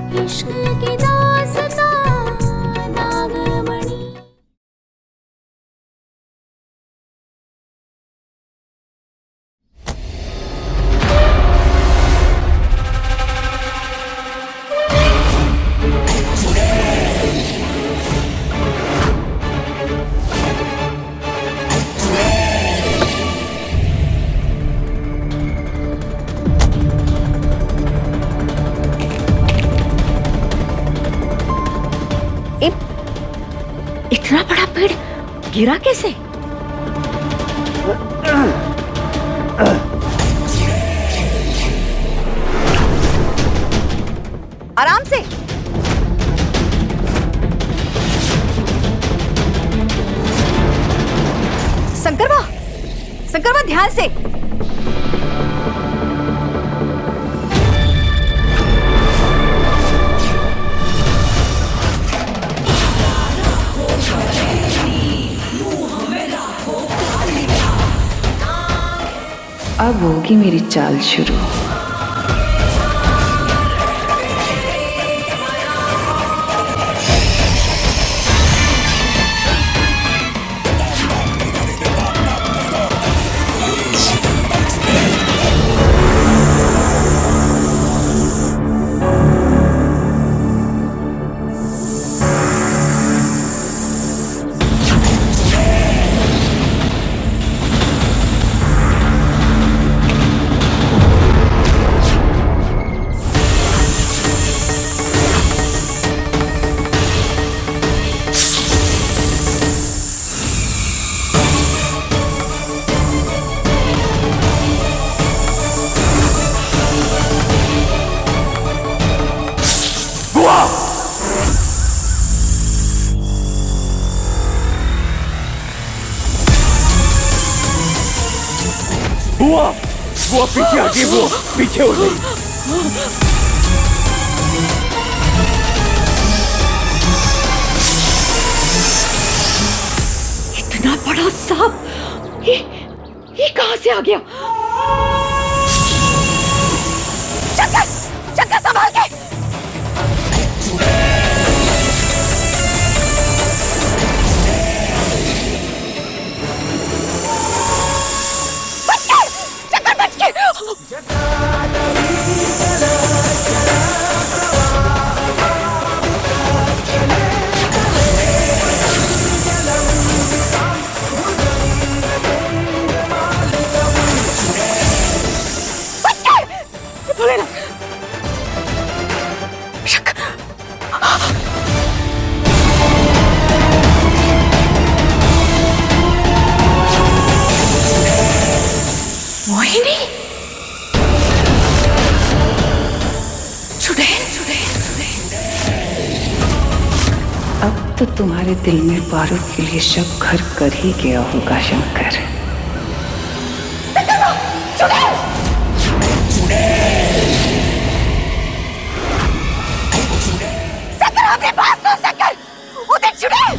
इश्क की दास्तां नागमणि। इतना बड़ा पेड़ गिरा कैसे? आराम से। शंकरवा ध्यान से। अब होगी मेरी चाल शुरू। बुआ पीछे हटी, बुआ पीछे हो गई। इतना बड़ा सांप ये कहां से आ गया? शंकर संभाल के। मोहिनी, अब तो तुम्हारे दिल में बारूद के लिए शक घर कर ही गया होगा शंकर। अपने पास तो शंकर, उधर चुड़ैल।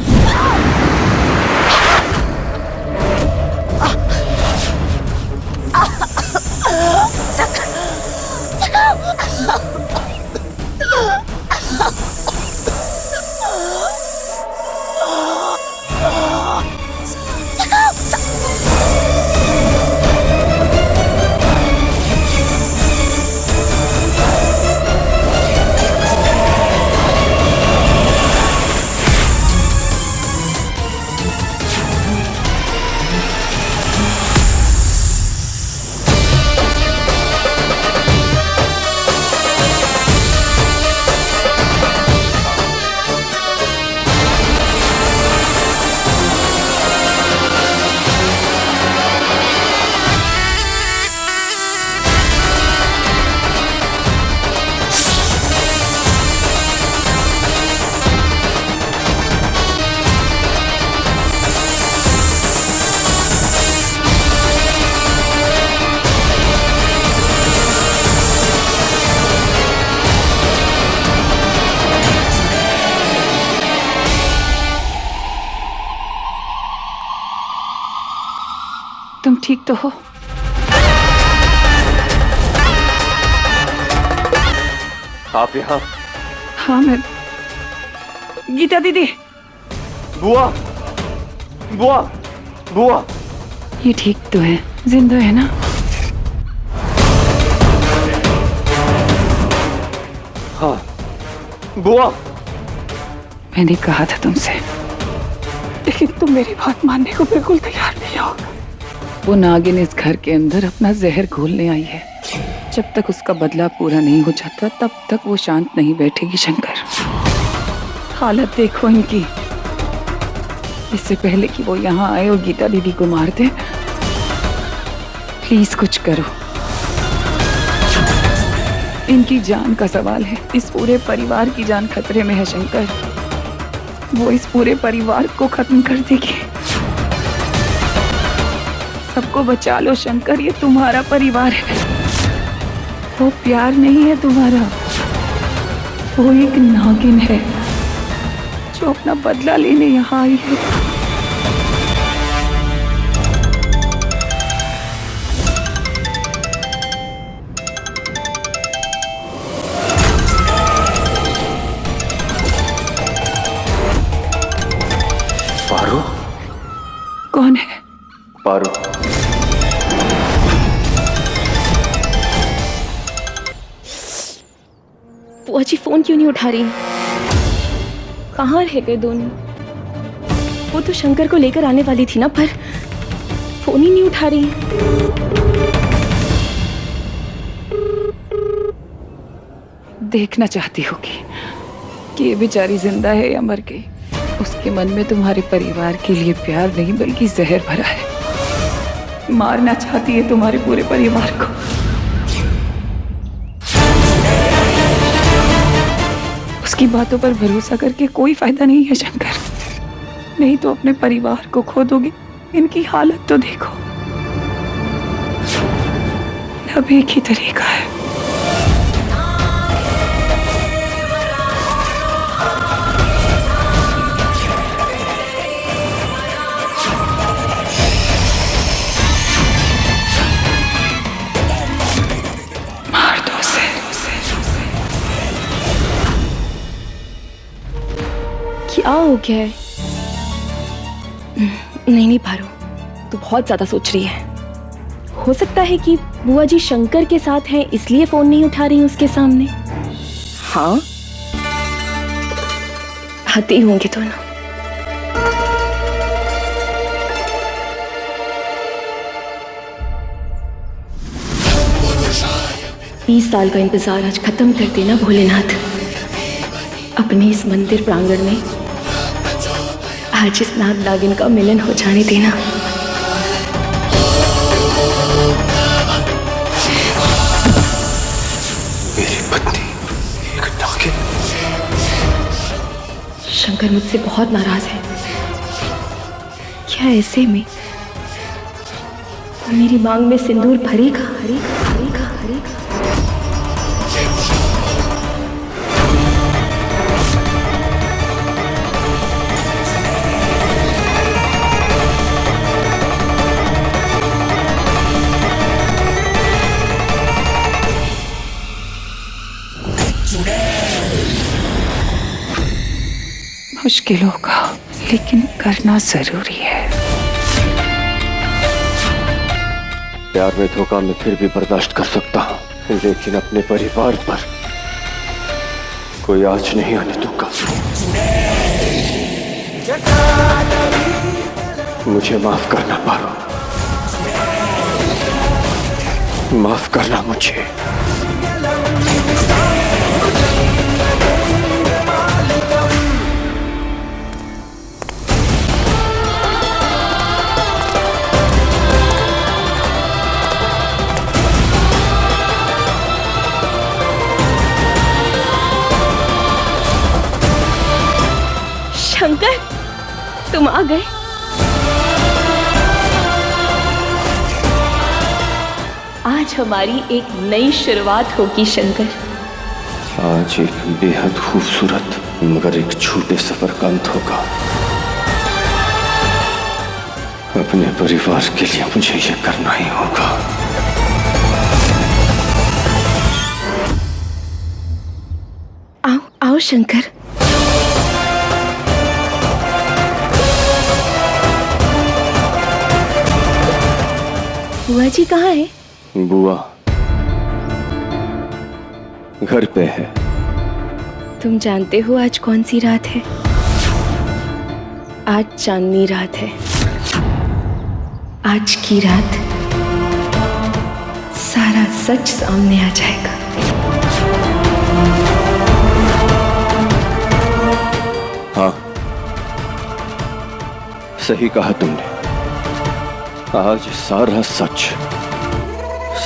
तुम ठीक तो हो? आप यहाँ हाँ मैं गीता दीदी। बुआ, बुआ, बुआ। ये ठीक तो है, जिंदा है ना? हाँ बुआ। मैंने कहा था तुमसे, लेकिन तुम मेरी बात मानने को बिल्कुल तैयार नहीं हो। वो नागिन इस घर के अंदर अपना जहर घोलने आई है। जब तक उसका बदला पूरा नहीं हो जाता तब तक वो शांत नहीं बैठेगी। शंकर, हालत देखो इनकी। इससे पहले कि वो यहाँ आए और गीता दीदी को मार दे, प्लीज कुछ करो। इनकी जान का सवाल है। इस पूरे परिवार की जान खतरे में है शंकर। वो इस पूरे परिवार को खत्म कर देगी। सबको बचा लो शंकर, ये तुम्हारा परिवार है। वो प्यार नहीं है तुम्हारा, वो एक नागिन है जो अपना बदला लेने यहाँ आई है। पारो? कौन है? पारो। बुआ जी फोन क्यों नहीं उठा रही? कहाँ रह गए दोनों? वो तो शंकर को लेकर आने वाली थी ना, पर फोन ही नहीं उठा रही। देखना चाहती होगी कि ये बेचारी जिंदा है या मर गई। उसके मन में तुम्हारे परिवार के लिए प्यार नहीं बल्कि जहर भरा है। मारना चाहती है तुम्हारे पूरे परिवार को। उसकी बातों पर भरोसा करके कोई फायदा नहीं है शंकर, नहीं तो अपने परिवार को खो दोगे। इनकी हालत तो देखो। अब एक ही तरीका है, मार दो उसे। क्या हो गया है? नहीं पारो, तू बहुत ज्यादा सोच रही है। हो सकता है कि बुआ जी शंकर के साथ हैं इसलिए फोन नहीं उठा रही उसके सामने। हाँ, आते ही होंगे दोनों। 20 साल का इंतजार आज खत्म कर देना भोलेनाथ। अपने इस मंदिर प्रांगण में आज इस नाग नागिन का मिलन हो जाने देना। मेरी पत्नी एक नागिन? शंकर मुझसे बहुत नाराज है। क्या ऐसे में वो मेरी मांग में सिंदूर भरेगा? मुश्किल होगा लेकिन करना जरूरी है। प्यार में धोखा मैं फिर भी बर्दाश्त कर सकता हूँ, लेकिन अपने परिवार पर कोई आँच नहीं आने दूंगा। मुझे माफ करना पारो, माफ करना मुझे। शंकर, तुम आ गए। आज हमारी एक नई शुरुआत होगी शंकर। आज एक बेहद खूबसूरत मगर एक छोटे सफर का अंत होगा। अपने परिवार के लिए मुझे ये करना ही होगा। आओ आओ शंकर। बुआ जी कहाँ है? बुआ घर पे है। तुम जानते हो आज कौन सी रात है? आज चांदनी रात है। आज की रात सारा सच सामने आ जाएगा। हाँ, सही कहा तुमने। आज सारा सच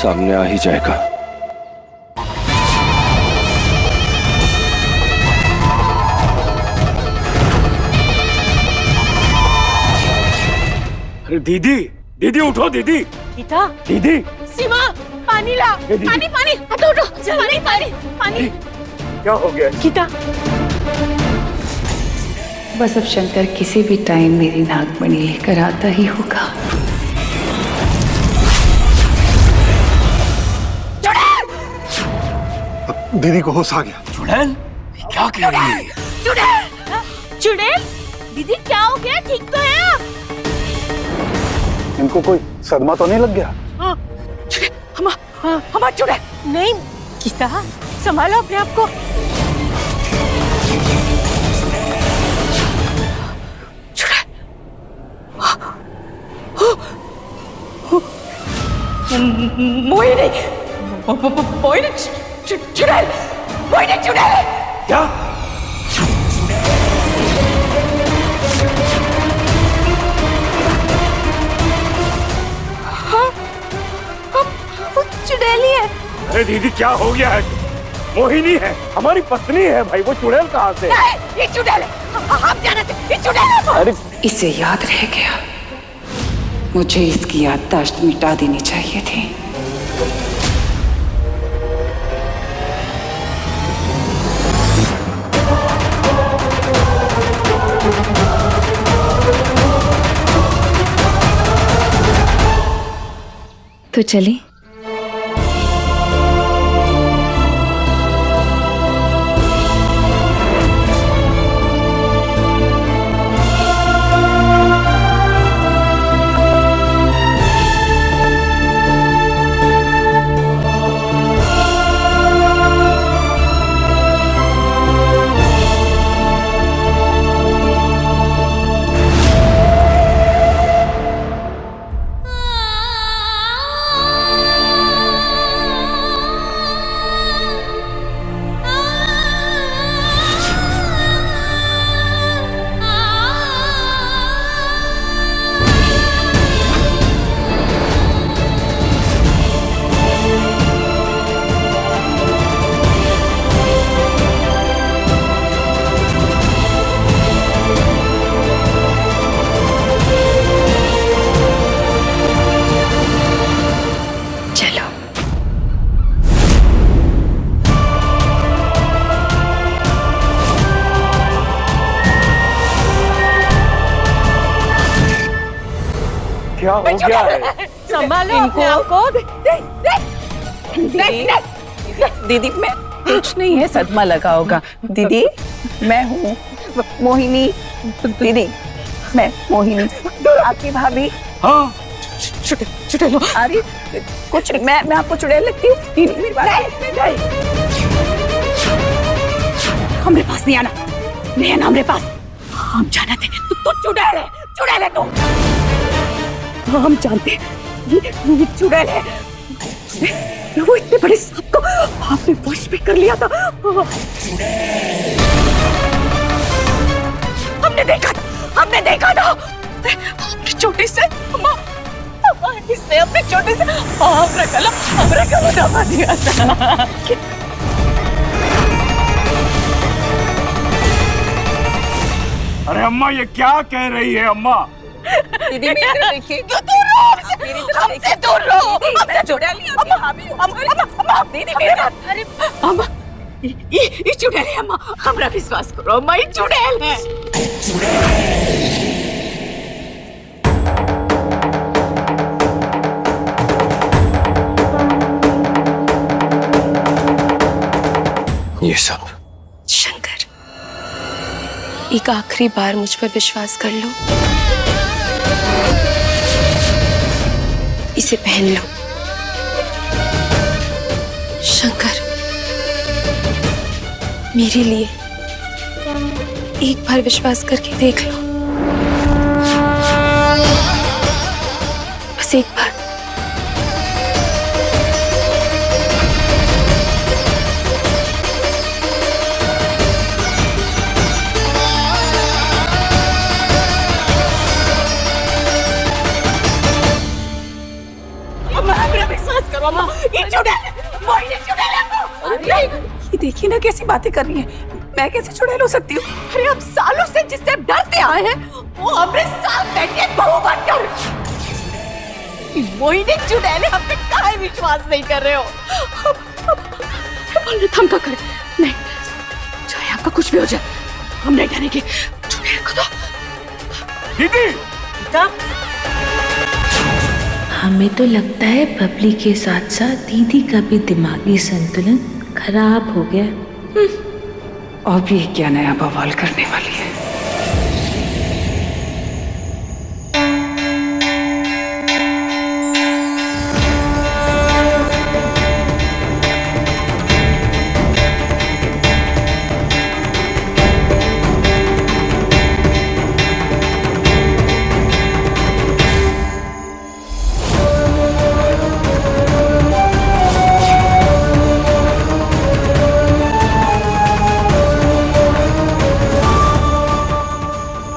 सामने आ ही जाएगा। अरे दीदी, दीदी उठो दीदी। गीता, दीदी सीमा, पानी ला। दीदी। पानी पानी, हटो हटो, पानी पानी पानी। क्या हो गया? गीता, बस अब शंकर किसी भी टाइम मेरी नागमणि लेकर आता ही होगा। दीदी को होश आ गया। चुड़ैल क्या कह रही है? चुड़ैल, चुड़ैल, दीदी क्या हो गया? ठीक तो है आप? इनको कोई सदमा तो नहीं लग गया? हमारा चुड़ैल नहीं। गीता, संभालो अपने आप को। मोहिनी, मोहिनी, चुड़ैल, मोहिनी, चुड़ैल। क्या? चुड़ैल ही है। अरे दीदी क्या हो गया है? मोहिनी है, हमारी पत्नी है भाई। वो चुड़ैल कहाँ से? ये चुड़ैल है। आप जाना थे, ये चुड़ैल है। अरे इसे याद रह गया। मुझे इसकी याददाश्त मिटा देनी चाहिए थी। तो चलें? चलो। क्या हो गया है? संभालो अपने आप को। दीदी मैं कुछ नहीं है, सदमा लगा होगा। दीदी मैं हूँ मोहिनी। दीदी मैं मोहिनी, आपकी भाभी। हाँ चुड़ैल। अरे कुछ नहीं, मैं आपको चुड़ैल लगती हूँ? दीदी मेरी बात नहीं। हमरे पास नहीं आना, नहीं आना हमरे पास। हम जाना थे, तू चुड़ैल है, चुड़ैल है तू। हम जानते हैं ये चुड़ैल है। वो इतने बड़े सांप को आपने वश में कर लिया था। हमने देखा था अपने छोटे से इसने अपने छोटे से हमरे गला दबा दिया था। अरे अम्मा ये क्या कह रही है अम्मा? दीदी मेरी तरफ देखिए। दूर रहो हमसे, दूर रहो। मैं चुड़ैल नहीं, आपकी भाभी हूँ। अम्मा, दीदी मेरे साथ। अरे अम्मा, ये चुड़ैल है अम्मा, हमरा विश्वास करो अम्मा, ये चुड़ैल है। ये सब शंकर, एक आखिरी बार मुझ पर विश्वास कर लो। इसे पहन लो। शंकर, मेरे लिए एक बार विश्वास करके देख लो। बस एक बार। मेरा विश्वास करो अम्मा, ये चुड़ैल है, मोहिनी चुड़ैल है अम्मा। ये देखिए ना कैसी बातें कर रही है। मैं कैसे चुड़ैल हो सकती हूँ? अरे अब सालों से जिससे डरते आए हैं वो अमृत साथ बैठे बहू बनकर मोहिनी चुड़ैल है। हम पे काहे विश्वास नहीं कर रहे हो? हम क्या करें? नहीं, चाहे आपका कुछ भी हो जाए हम नहीं डरेंगे। चुड़ैल को तो दीदी बेटा, हमें तो लगता है बबली के साथ साथ दीदी का भी दिमागी संतुलन खराब हो गया। अब ये क्या नया बवाल करने वाली है?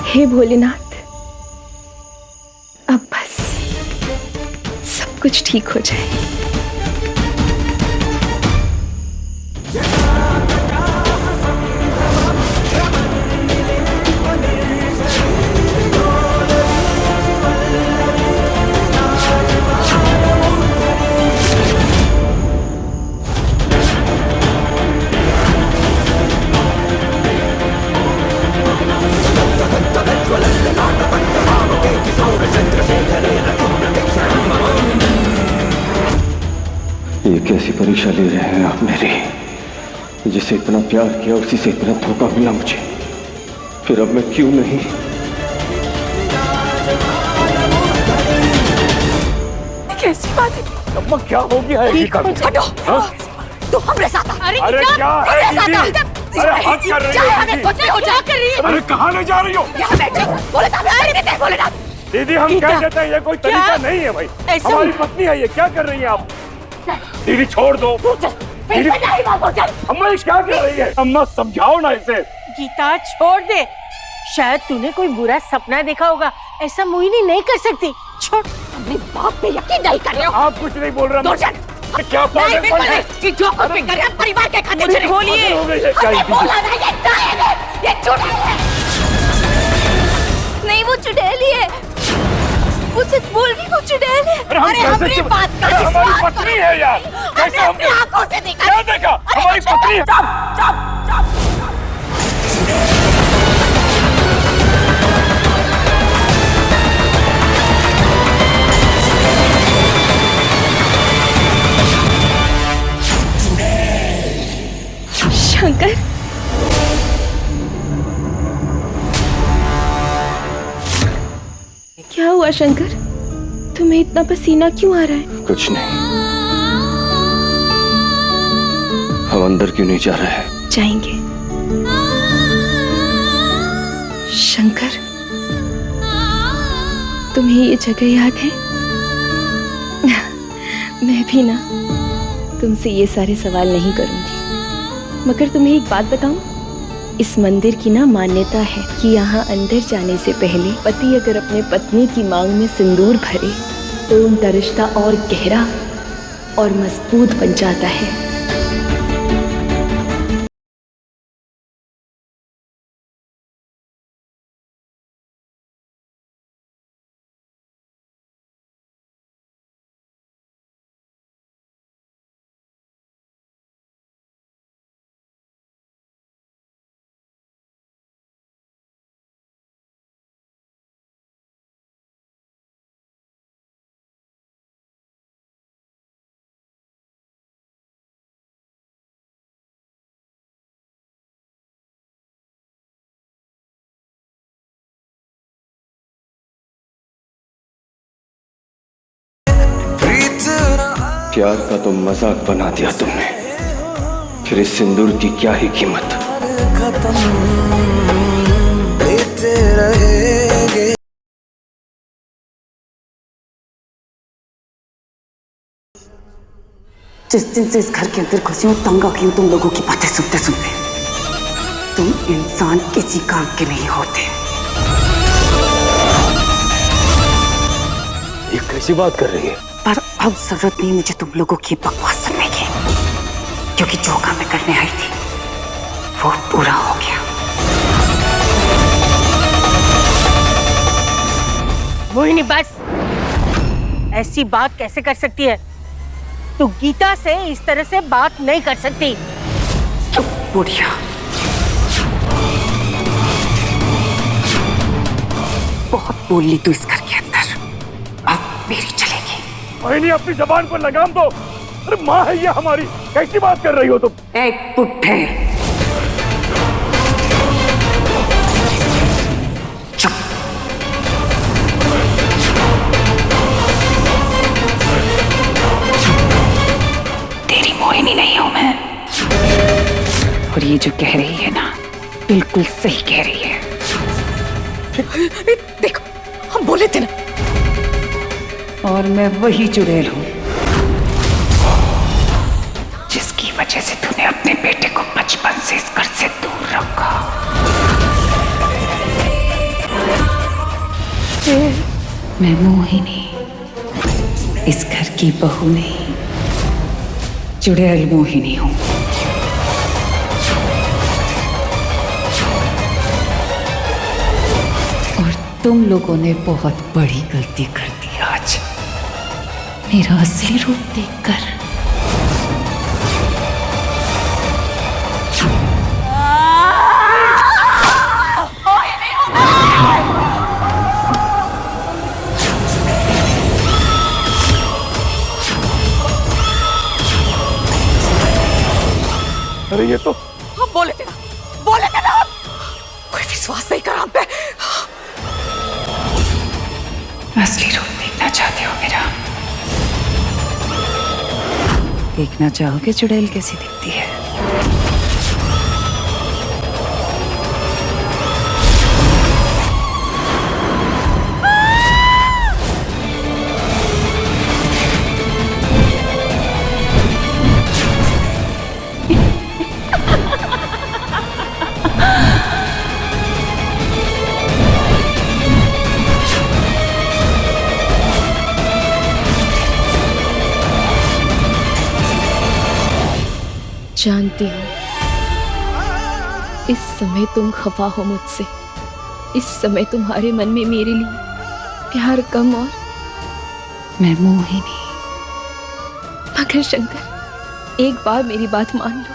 हे भोलेनाथ, अब बस सब कुछ ठीक हो जाए। ये कैसी परीक्षा ले रहे हैं आप मेरी? जिसे इतना प्यार किया उसी से इतना धोखा मिला मुझे, फिर अब मैं क्यों नहीं? कैसी बात है? अम्मा क्या हो गया है? हटो, तू हमरे साथ आ। अरे क्या है दीदी? अरे हाथ कर रही चाहे हो हमें दीदी? कुछ भी हो जाए कर रही है। अरे कहाँ ले जा रही हो? यहाँ बैठे बोले था, अरे नहीं बोले ना। दीदी हम कह देते हैं ये कोई तरीका नहीं है भाई। ऐसा हमारी पत्नी है, ये क्या कर रही है आप? दीदी छोड़ दो। दीदी अम्मा ये क्या कर रही है? अम्मा समझाओ ना इसे। गीता छोड़ दे। शायद तूने कोई बुरा सपना देखा होगा। ऐसा मोहिनी नहीं कर सकती। छोड़। अपने बाप पे यकीन नहीं कर रहे हो? आप कुछ नहीं बोल रहे। क्या नहीं बिल्कुल नहीं, कि जो कुछ भी कर रहे हैं परिवार के खाते चले। बोलिए। हमने बोला ना ये डायन है, ये चुड़ैल है। नहीं, वो चुड़ैल ही है। वो सच बोल रही, वो चुड़ैल है। अरे हमारी बात का हमारी पत्नी है यार। कैसे हमने हम अपनी आंखों से देखा। क्या देखा? हमारी पत्नी है। शंकर, क्या हुआ शंकर? तुम्हें इतना पसीना क्यों आ रहा है? कुछ नहीं, हम अंदर क्यों नहीं जा रहे हैं? जाएंगे। शंकर, तुम्हें ये जगह याद है? मैं भी ना तुमसे ये सारे सवाल नहीं करूंगी, मगर तुम्हें एक बात बताऊं? इस मंदिर की ना मान्यता है कि यहाँ अंदर जाने से पहले पति अगर अपने पत्नी की मांग में सिंदूर भरे तो उनका रिश्ता और गहरा और मजबूत बन जाता है। प्यार का तो मजाक बना दिया तुमने, फिर इस सिंदूर की क्या ही कीमत। जिस दिन से इस घर के अंदर घुसी हूं तंग आ गई हूं तुम लोगों की बातें सुनते सुनते। तुम इंसान किसी काम के नहीं होते। ये कैसी बात कर रही है? पर अब जरूरत नहीं मुझे तुम लोगों की बकवास सुनने की, क्योंकि जो काम मैं करने आई थी वो पूरा हो गया। मोहिनी बस, ऐसी बात कैसे कर सकती है? तू गीता से इस तरह से बात नहीं कर सकती। चुप बुढ़िया, बहुत बोल ली तू इस घर के अंदर, अब मेरी चलेगी। मोहिनी अपनी जबान पर लगाम दो। अरे माँ है ये हमारी, कैसी बात कर रही हो तुम? एक पुट्ठे चुप। तेरी मोहिनी नहीं हूं मैं। और ये जो कह रही है ना, बिल्कुल सही कह रही है। देखो हम बोले थे ना। और मैं वही चुड़ैल हूं जिसकी वजह से तूने अपने बेटे को बचपन से इस घर से दूर रखा। मैं मोहिनी, इस घर की बहू नहीं, चुड़ैल मोहिनी हूं। और तुम लोगों ने बहुत बड़ी गलती कर दी आज, मेरा असली रूप देखकर। अरे ये तो हम बोले थे ना, कोई विश्वास नहीं करा हम पे। असली रूप देखना चाहते हो मेरा? देखना चाहोगे चुड़ैल कैसी दिखती है? जानती हूँ इस समय तुम खफा हो मुझसे, इस समय तुम्हारे मन में मेरे लिए प्यार कम और मैं मोहिनी। मगर शंकर, एक बार मेरी बात मान लो,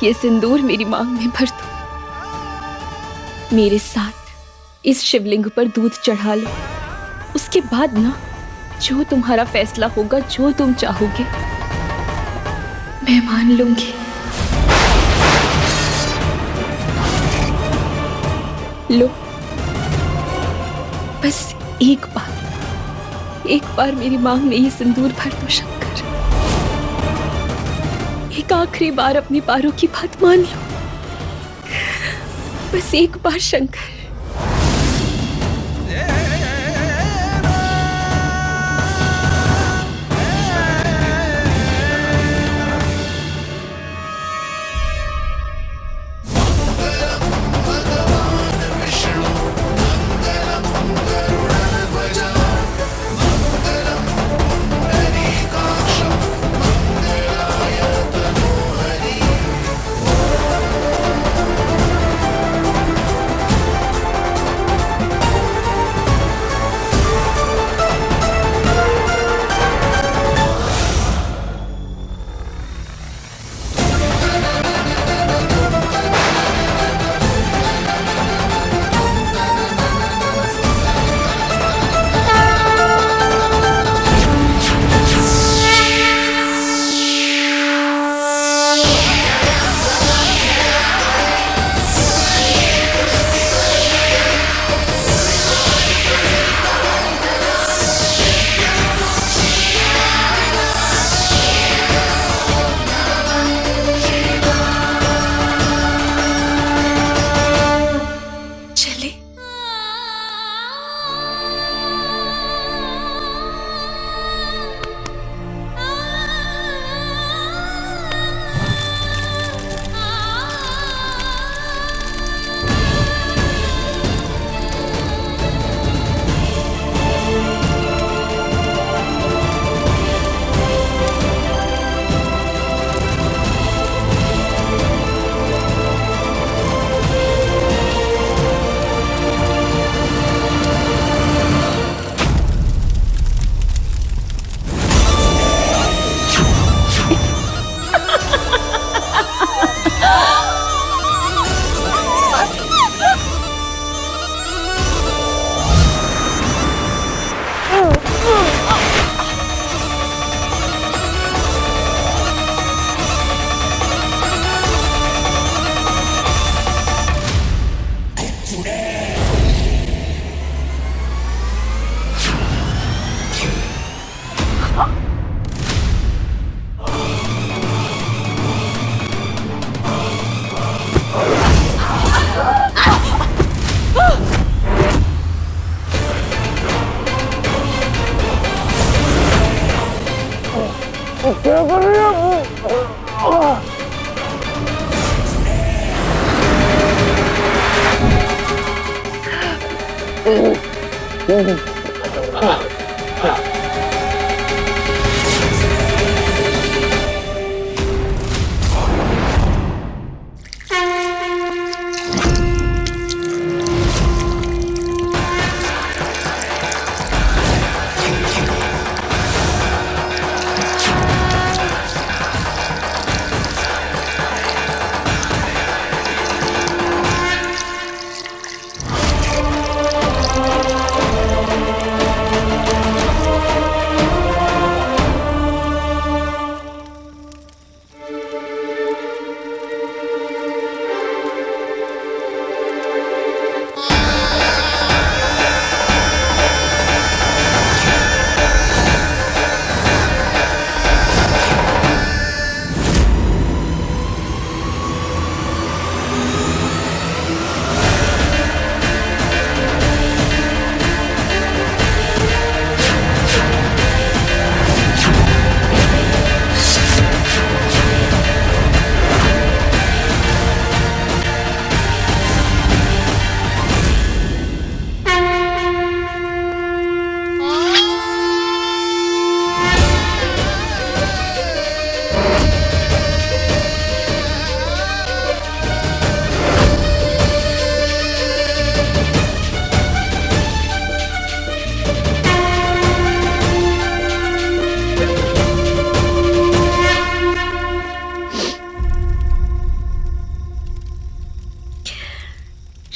ये सिंदूर मेरी मांग में भर दो, मेरे साथ इस शिवलिंग पर दूध चढ़ा लो, उसके बाद ना जो तुम्हारा फैसला होगा, जो तुम चाहोगे मैं मान लूंगी। लो, बस एक बार मेरी मांग में ये सिंदूर भर दो शंकर। एक आखिरी बार अपनी पारों की बात मान लो, बस एक बार शंकर।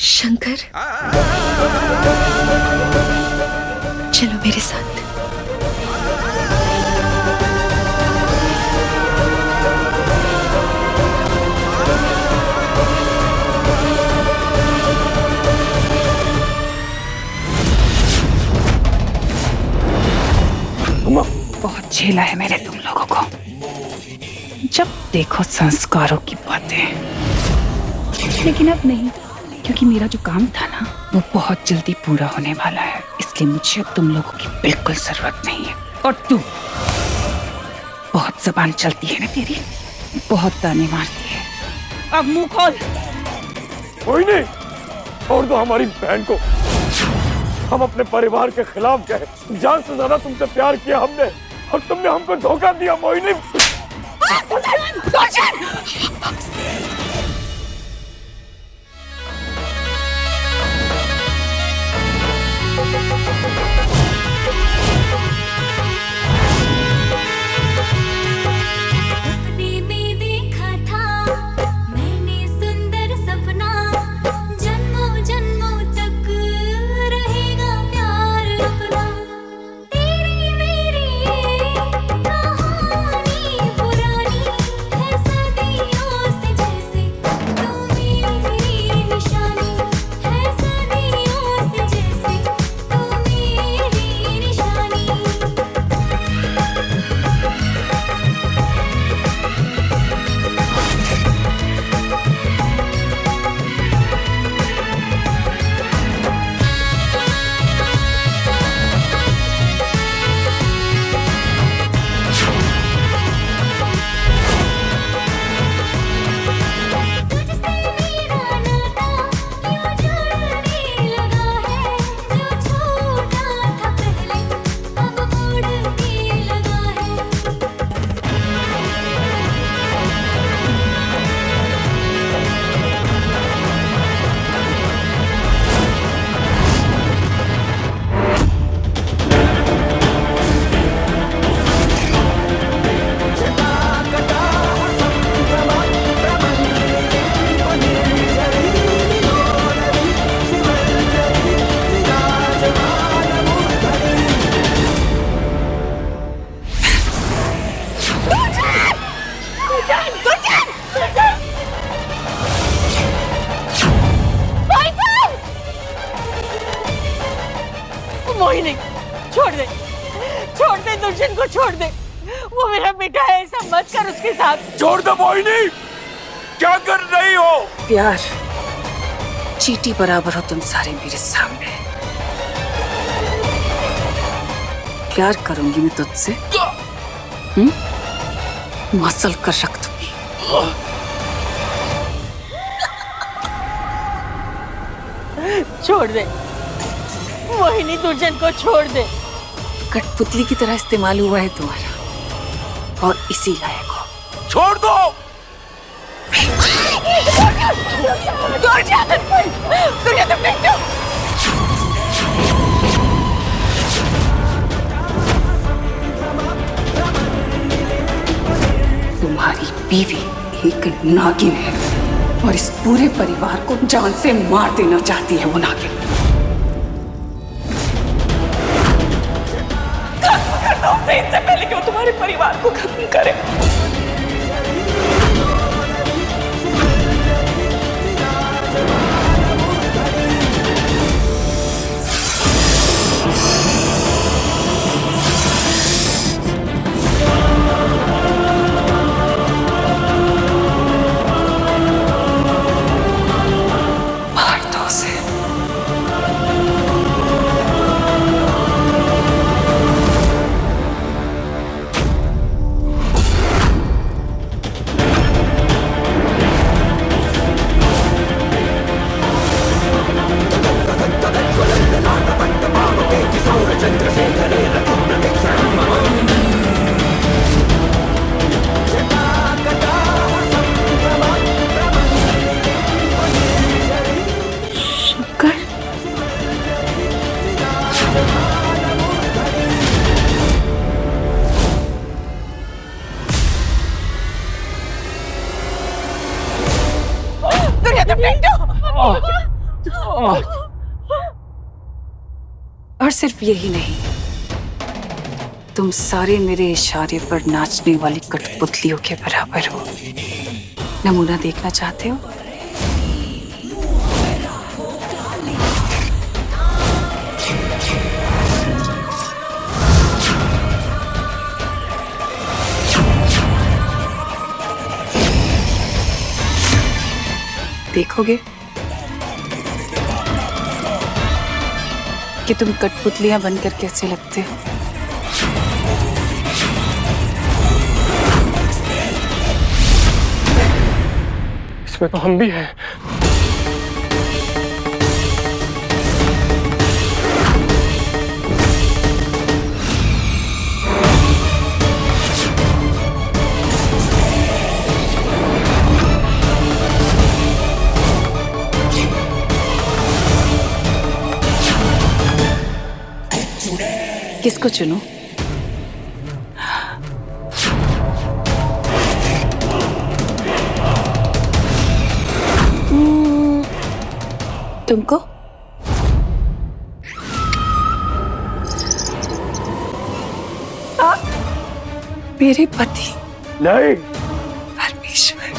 शंकर, चलो मेरे साथ। बहुत झेला है मैंने तुम लोगों को। जब देखो संस्कारों की बातें, लेकिन अब नहीं, क्योंकि मेरा जो काम था ना वो बहुत जल्दी पूरा होने वाला है, इसलिए मुझे अब तुम लोगों की बिल्कुल जरूरत नहीं है। और तू बहुत जबान चलती है ना तेरी, बहुत ताने मारती है। अब मुंह खोल। कोई नहीं, छोड़ दो हमारी बहन को। हम अपने परिवार के खिलाफ गए, जान से ज्यादा तुमसे प्यार किया हमने, और तुमने हमको धोखा दिया मोहिनी। मोहिनी, छोड़ दे, छोड़ दे, दुर्जन को छोड़ दे। वो मेरा बेटा है, ऐसा मत कर उसके साथ। छोड़ दो मोहिनी, क्या कर रही हो? प्यार चींटी बराबर हो तुम सारे मेरे सामने। प्यार करूंगी मैं तुझसे, मसल कर रख दूंगी। छोड़ दे, मोहिनी दुर्जन को छोड़ दे। कठपुतली की तरह इस्तेमाल हुआ है तुम्हारा और इसी लायक हो। छोड़ दो। तुम्हारी बीवी एक नागिन है और इस पूरे परिवार को जान से मार देना चाहती है वो नागिन। खत्म करना उसे इससे पहले कि वो तुम्हारे परिवार को खत्म करे। और सिर्फ यही नहीं, तुम सारे मेरे इशारे पर नाचने वाली कठपुतलियों के बराबर हो। नमूना देखना चाहते हो? देखोगे कि तुम कठपुतलियां बनकर कैसे लगते हो? इसमें तो हम भी हैं। किसको चुनूं? तुमको? मेरे पति? नहीं। परमेश्वर।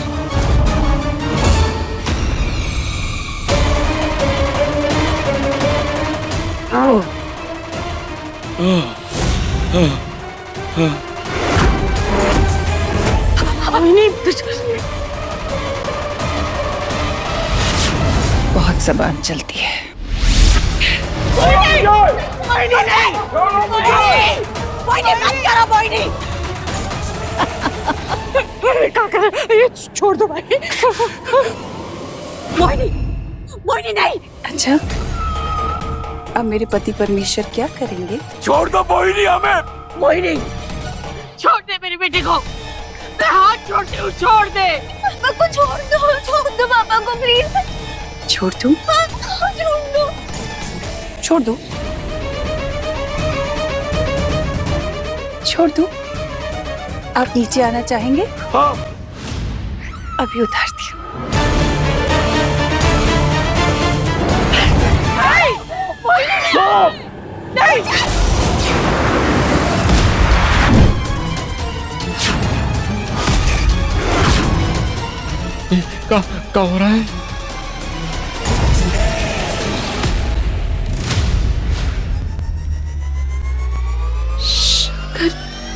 बहुत जबान चलती है। छोड़ दो भाई। मोहिनी, मोहिनी नहीं। अच्छा, अब मेरे पति परमेश्वर क्या करेंगे? छोड़ दो मोहिनी हमें। मोहिनी, छोड़ दे मेरी बेटी को। मैं हाथ छोड़ती हूँ, छोड़ दे। पापा को छोड़ दो पापा को प्लीज। छोड़ दूं? छोड़ दो। छोड़ दो? छोड़ दूं? आप नीचे आना चाहेंगे? हाँ। अभी उतारती हूँ। नहीं। क्या हो रहा है?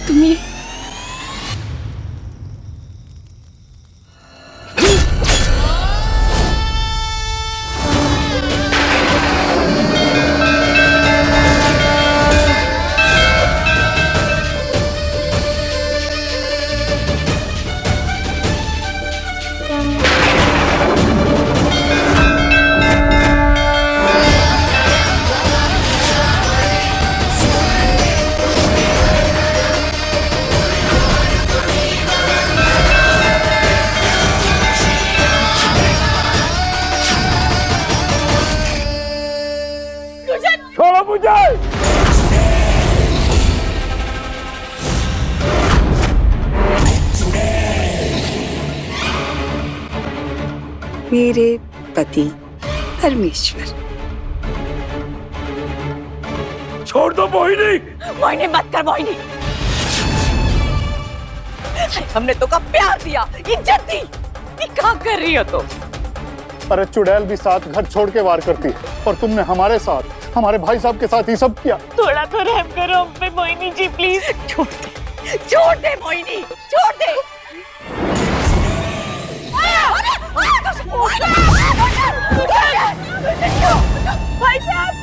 तुम ये मुझे। मेरे पति परमेश्वर। छोड़ दो मोहिनी। मोहिनी मत कर मोहिनी। हमने तो का प्यार दिया, इज्जत दी, ये क्या कर रही हो तुम? अरे चुड़ैल भी साथ घर छोड़ के वार करती है और तुमने हमारे साथ, हमारे भाई साहब के साथ ही सब किया। थोड़ा तो रहम करो हम पे मोहिनी जी प्लीज। छोड़ दे मोहिनी, छोड़ दे। भाई साहब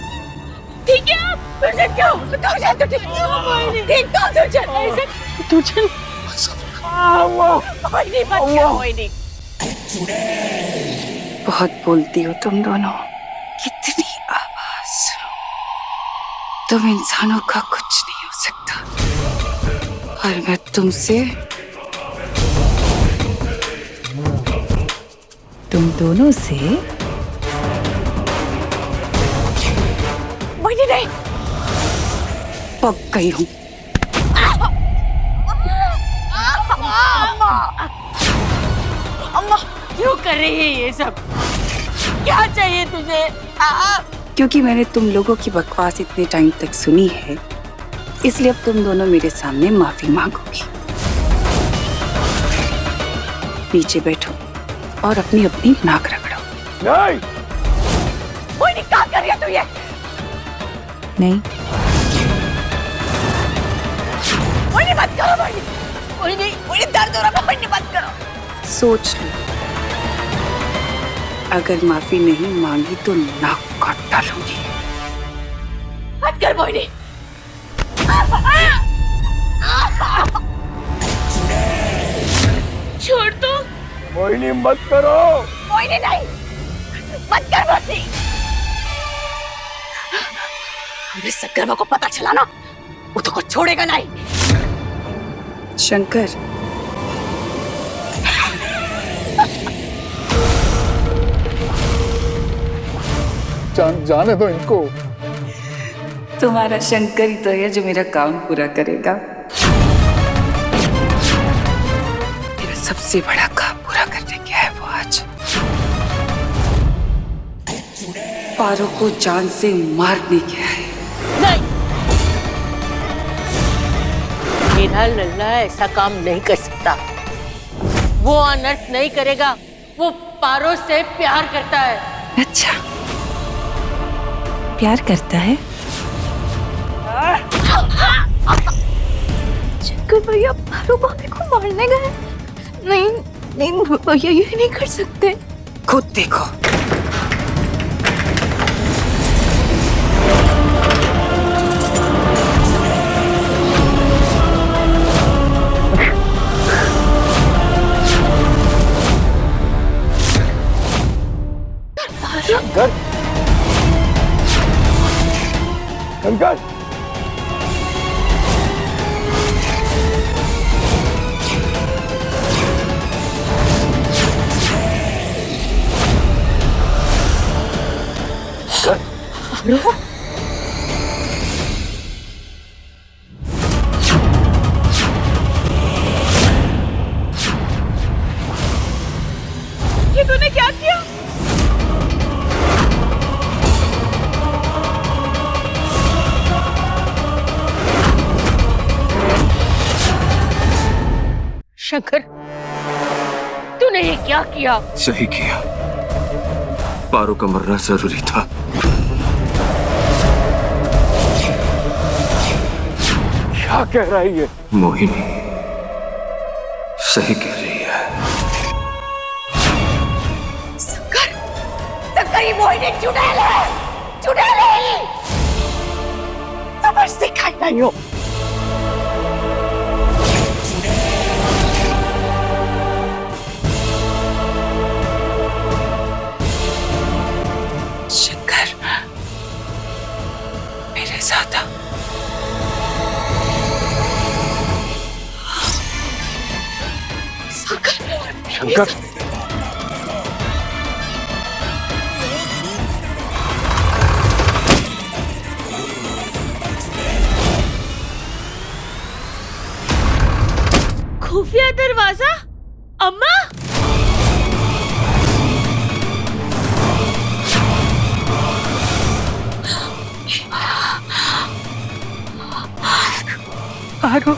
ठीक है आप? तुझे क्यों? तुझे ठीक तो तुझे मोहिनी मत क्या मोहिनी। बहुत बोलती हो तुम दोनों, कितनी आवाज। तुम इंसानों का कुछ नहीं हो सकता और मैं तुमसे, तुम दोनों से मोहिनी नहीं पक गई हूं। अम्मा क्यों कर रही है ये सब? क्या चाहिए तुझे? क्योंकि मैंने तुम लोगों की बकवास इतने टाइम तक सुनी है, इसलिए अब तुम दोनों मेरे सामने माफी मांगोगी। नीचे बैठो और अपनी अपनी नाक रगड़ो। नहीं। मोहिनी क्या कर रही है तू ये? नहीं। मोहिनी मत करो मोहिनी। मोहिनी मोहिनी दर्द हो रहा है, मोहिनी मत करो। सोच लो, अगर माफी नहीं मांगी तो नाक काट डालूंगी। मत कर मोहिनी। छोड़ दो मोहिनी मत करो। मोहिनी नहीं, मत कर मोहिनी। अरे सक्करवा को पता चला ना, वो तो कुछ छोड़ेगा नहीं। शंकर, जाने दो इनको। तुम्हारा शंकर ही तो है जो मेरा काम पूरा करेगा। मेरा सबसे बड़ा काम पूरा करने गया है वो आज। पारो को जान से मारने गया है। नहीं, मेरा लल्ला ऐसा काम नहीं कर सकता। वो अनर्थ नहीं करेगा, वो पारो से प्यार करता है। अच्छा, प्यार करता है? शंकर भैया पारो भाभी को मारने गए? नहीं नहीं भैया, ये नहीं कर सकते। खुद देखो। शंकर, शंकर, ये तूने क्या किया? शंकर, तूने ये क्या किया? सही किया। पारो का मरना जरूरी था। क्या कह रही है? मोहिनी सही कह रही है। शंकर, ये मोहिनी चुड़ैल है, चुड़ैल है। समझ सिखाई नहीं हो। शंकर, मेरे साथ आ। शंकर, खुफिया दरवाजा? अम्मा! पारो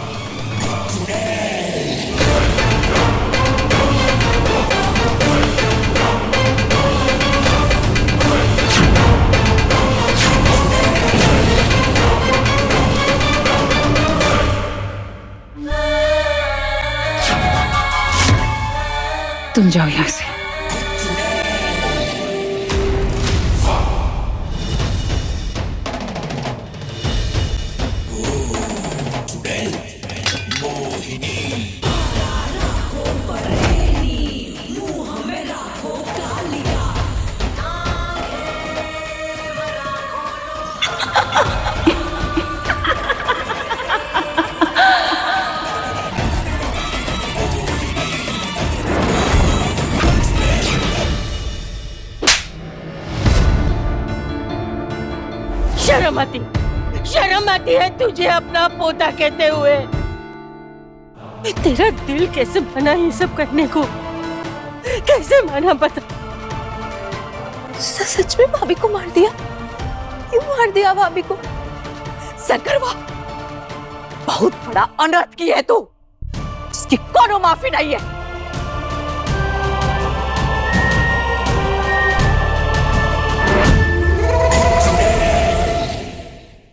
तुम जाओ यहाँ से। शर्म आती है तुझे अपना पोता कहते हुए? तेरा दिल कैसे बना ये सब करने को? कैसे माना बता? सच में भाभी को मार दिया? क्यों मार दिया भाभी को? सकरवा, बहुत बड़ा अनर्थ की है तू, जिसकी कोनो माफी नहीं है।